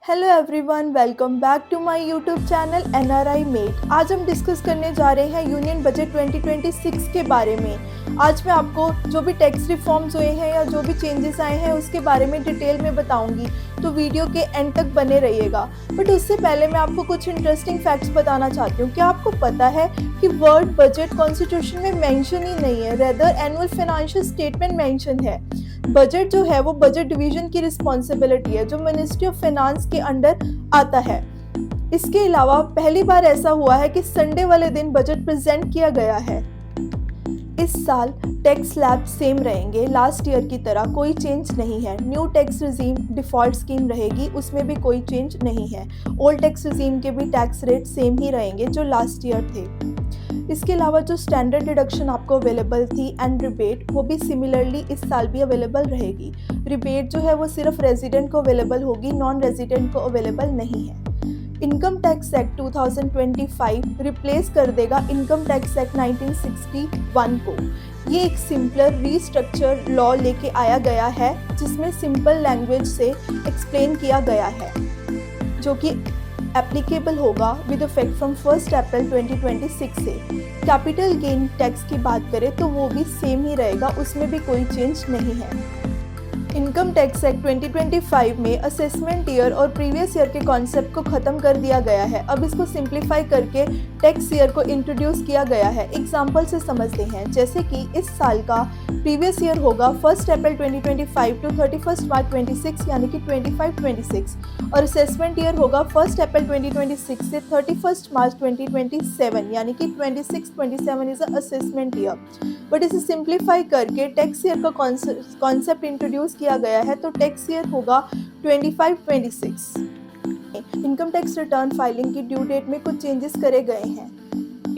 Hello everyone, welcome back to my YouTube channel NRI mate. आज हम discuss करने जा रहे हैं यूनियन बजट 2026 के बारे में। आज मैं आपको जो भी टैक्स रिफॉर्म्स हुए हैं या जो भी चेंजेस आए हैं उसके बारे में डिटेल में बताऊंगी, तो वीडियो के एंड तक बने रहिएगा। बट उससे पहले मैं आपको कुछ इंटरेस्टिंग फैक्ट्स बताना चाहती हूँ। क्या आपको पता है कि वर्ड बजट कॉन्स्टिट्यूशन में मेंशन ही नहीं है, rather annual financial statement mention है। बजट जो है वो बजट डिवीजन की रिस्पॉन्सिबिलिटी है जो मिनिस्ट्री ऑफ फाइनेंस के अंडर आता है। इसके अलावा पहली बार ऐसा हुआ है कि संडे वाले दिन बजट प्रेजेंट किया गया है। इस साल टैक्स स्लैब सेम रहेंगे, लास्ट ईयर की तरह कोई चेंज नहीं है। New tax regime default scheme रहेगी, उसमें भी कोई चेंज नहीं है। ओल्ड टैक्स रिजीम के भी टैक्स रेट सेम ही रहेंगे जो लास्ट ईयर थे। इसके अलावा जो स्टैंडर्ड डिडक्शन आपको अवेलेबल थी एंड रिबेट, वो भी सिमिलरली इस साल भी अवेलेबल रहेगी। रिबेट जो है वो सिर्फ रेजिडेंट को अवेलेबल होगी, नॉन रेजिडेंट को अवेलेबल नहीं है। इनकम टैक्स एक्ट 2025 रिप्लेस कर देगा इनकम टैक्स एक्ट 1961 को। ये एक सिंपलर रीस्ट्रक्चर लॉ लेके आया गया है जिसमें सिंपल लैंग्वेज से एक्सप्लेन किया गया है, जो कि एप्लीकेबल होगा विद इफेक्ट फ्रॉम 1 अप्रैल 2026 से। कैपिटल गेन टैक्स की बात करें तो वो भी सेम ही रहेगा, उसमें भी कोई चेंज नहीं है। इनकम टैक्स एक्ट 2025 में असेसमेंट ईयर और प्रीवियस ईयर के कॉन्सेप्ट को ख़त्म कर दिया गया है। अब इसको सिंप्लीफाई करके टैक्स ईयर को इंट्रोड्यूस किया गया है। एग्जाम्पल से समझते हैं, जैसे कि इस साल का प्रीवियस ईयर होगा 1 अप्रैल 2025 टू 31 मार्च 26 यानी कि 25-26, और असेसमेंट ईयर होगा 1 अप्रैल 2026 से 31 मार्च 2027 यानी कि 26-27 इज असेसमेंट ईयर। बट इसे सिंप्लीफाई करके टैक्स ईयर का कॉन्सेप्ट इंट्रोड्यूस किया गया है, तो टैक्स ईयर होगा 25-26। इनकम टैक्स रिटर्न फाइलिंग की ड्यू डेट में कुछ चेंजेस करे गए हैं।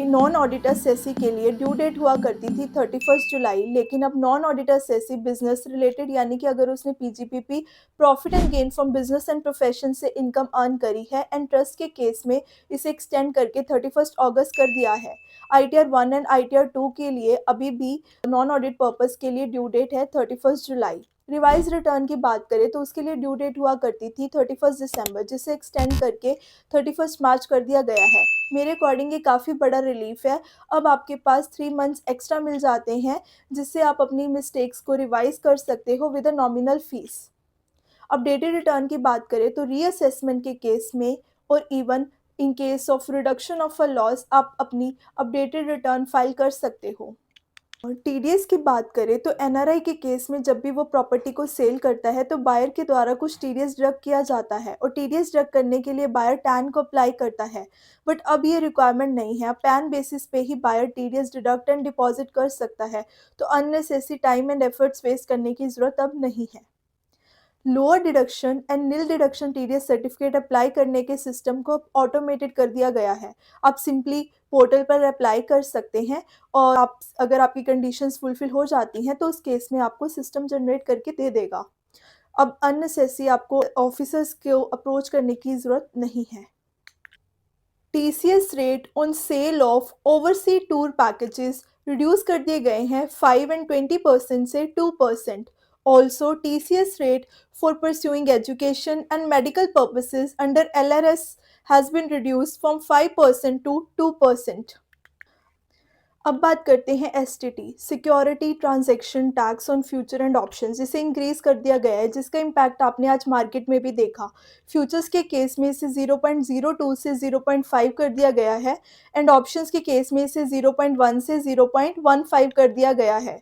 नॉन ऑडिटर सेसी के लिए ड्यू डेट हुआ करती थी 31 जुलाई, लेकिन अब non auditor assessee business related यानी कि अगर उसने PGBP profit and gain from business and profession से इनकम अर्न करी है एंड ट्रस्ट के केस में इसे एक्सटेंड करके 31 अगस्त कर दिया है। आईटीआर 1 एंड आईटीआर 2 के लिए अभी भी नॉन ऑडिट पर्पस के लिए ड्यू डेट है 31 जुलाई। रिवाइज रिटर्न की बात करें तो उसके लिए ड्यू डेट हुआ करती थी 31 दिसंबर, जिसे एक्सटेंड करके 31 मार्च कर दिया गया है। मेरे अकॉर्डिंग ये काफ़ी बड़ा रिलीफ है। अब आपके पास 3 मंथ्स एक्स्ट्रा मिल जाते हैं, जिससे आप अपनी मिस्टेक्स को रिवाइज कर सकते हो with a nominal fees. Updated return की बात करें तो रीअसेसमेंट के केस में और even in case of reduction of a loss आप अपनी अपडेटेड रिटर्न फाइल कर सकते हो। और टीडीएस की बात करें तो एनआरआई के केस में जब भी वो प्रॉपर्टी को सेल करता है तो बायर के द्वारा कुछ टीडीएस डिडक्ट किया जाता है, और टीडीएस डिडक्ट करने के लिए बायर टैन को अप्लाई करता है। बट अब ये रिक्वायरमेंट नहीं है, अब पैन बेसिस पे ही buyer TDS deduct and deposit कर सकता है, तो unnecessary time and efforts waste करने की ज़रूरत अब नहीं है। Lower deduction and nil deduction TDS certificate apply करने के सिस्टम को ऑटोमेटेड कर दिया गया है। आप सिंपली पोर्टल पर अप्लाई कर सकते हैं, और आप अगर आपकी कंडीशंस फुलफिल हो जाती हैं तो उस केस में आपको सिस्टम जनरेट करके दे देगा। अब अननेसेसरी आपको ऑफिसर्स को अप्रोच करने की ज़रूरत नहीं है। TCS rate on sale of oversee tour packages reduce कर दिए गए हैं 5 and 20% से 2%। Also, TCS rate for pursuing education and medical purposes under LRS has been reduced from 5% to 2%। अब बात करते हैं STT, security transaction tax on future and options, जिसे इंक्रीज कर दिया गया है, जिसका इम्पैक्ट आपने आज मार्केट में भी देखा। फ्यूचर्स के केस में इसे 0.02 से 0.5 कर दिया गया है, एंड ऑप्शंस के केस में इसे 0.1 से 0.15 कर दिया गया है।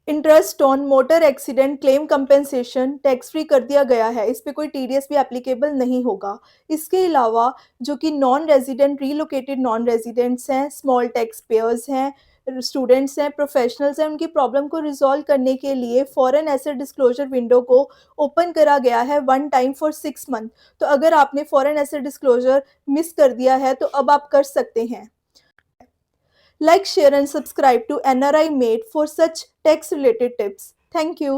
Interest on motor accident claim compensation tax free कर दिया गया है, इस पे कोई टीडीएस भी एप्लीकेबल नहीं होगा। इसके अलावा जो कि non resident relocated non residents हैं, स्मॉल टैक्स पेयर्स हैं, स्टूडेंट्स हैं, प्रोफेशनल्स हैं, उनकी प्रॉब्लम को रिजॉल्व करने के लिए फॉरेन एसेट डिस्क्लोजर विंडो को ओपन करा गया है 1 टाइम फॉर 6 मंथ। तो अगर आपने फॉरेन एसेट डिस्क्लोजर मिस कर दिया है तो अब आप कर सकते हैं। Like, share and subscribe to NRI Made for such tax related tips. Thank you.